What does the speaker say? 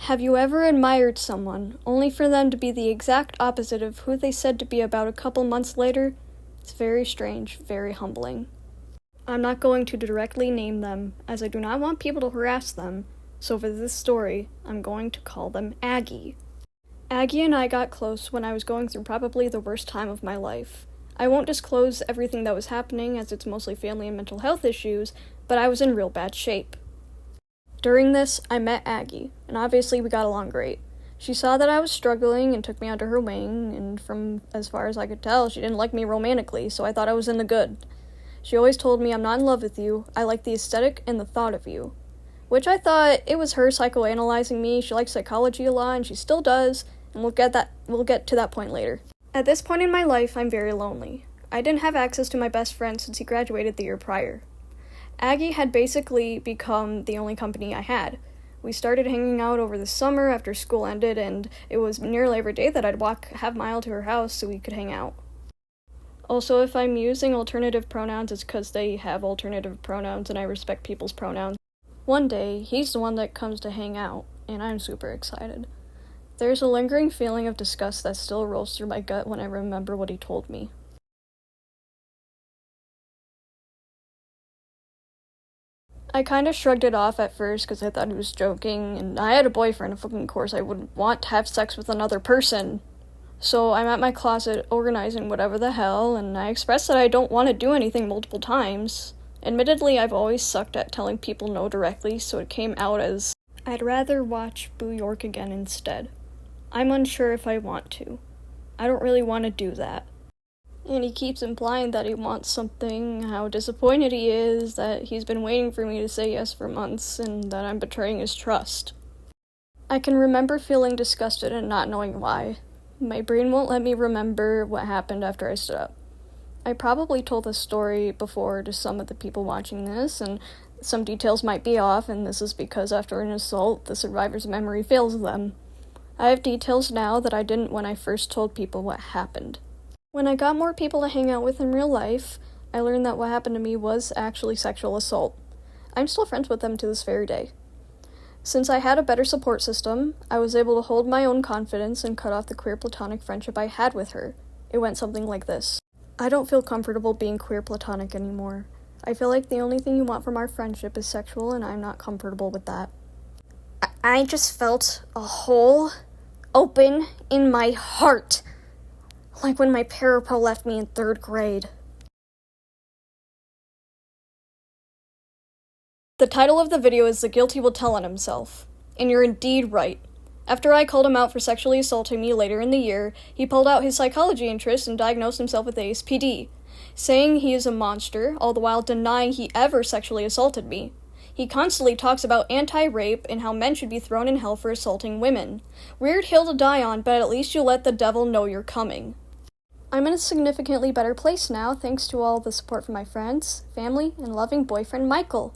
Have you ever admired someone, only for them to be the exact opposite of who they said to be about a couple months later? It's very strange, very humbling. I'm not going to directly name them, as I do not want people to harass them, so for this story, I'm going to call them Aggie. Aggie and I got close when I was going through probably the worst time of my life. I won't disclose everything that was happening, as it's mostly family and mental health issues, but I was in real bad shape. During this, I met Aggie, and obviously we got along great. She saw that I was struggling and took me under her wing, and from as far as I could tell, she didn't like me romantically, so I thought I was in the good. She always told me, "I'm not in love with you, I like the aesthetic and the thought of you." Which I thought it was her psychoanalyzing me. She likes psychology a lot, and she still does, and we'll get to that point later. At this point in my life, I'm very lonely. I didn't have access to my best friend since he graduated the year prior. Aggie had basically become the only company I had. We started hanging out over the summer after school ended, and it was nearly every day that I'd walk half mile to her house so we could hang out. Also, if I'm using alternative pronouns, it's because they have alternative pronouns and I respect people's pronouns. One day, he's the one that comes to hang out, and I'm super excited. There's a lingering feeling of disgust that still rolls through my gut when I remember what he told me. I kinda shrugged it off at first because I thought he was joking, and I had a boyfriend, of course I wouldn't want to have sex with another person. So I'm at my closet organizing whatever the hell, and I expressed that I don't want to do anything multiple times. Admittedly, I've always sucked at telling people no directly, so it came out as, I'd rather watch Boo York again instead. I'm unsure if I want to. I don't really want to do that. And he keeps implying that he wants something, how disappointed he is, that he's been waiting for me to say yes for months, and that I'm betraying his trust. I can remember feeling disgusted and not knowing why. My brain won't let me remember what happened after I stood up. I probably told this story before to some of the people watching this, and some details might be off, and this is because after an assault, the survivor's memory fails them. I have details now that I didn't when I first told people what happened. When I got more people to hang out with in real life, I learned that what happened to me was actually sexual assault. I'm still friends with them to this very day. Since I had a better support system, I was able to hold my own confidence and cut off the queer platonic friendship I had with her. It went something like this. I don't feel comfortable being queer platonic anymore. I feel like the only thing you want from our friendship is sexual, and I'm not comfortable with that. I just felt a hole open in my heart. Like when my parapro left me in 3rd grade. The title of the video is "The Guilty Will Tell on Himself." And you're indeed right. After I called him out for sexually assaulting me later in the year, he pulled out his psychology interest and diagnosed himself with ASPD, saying he is a monster, all the while denying he ever sexually assaulted me. He constantly talks about anti-rape and how men should be thrown in hell for assaulting women. Weird hill to die on, but at least you let the devil know you're coming. I'm in a significantly better place now, thanks to all the support from my friends, family, and loving boyfriend Michael.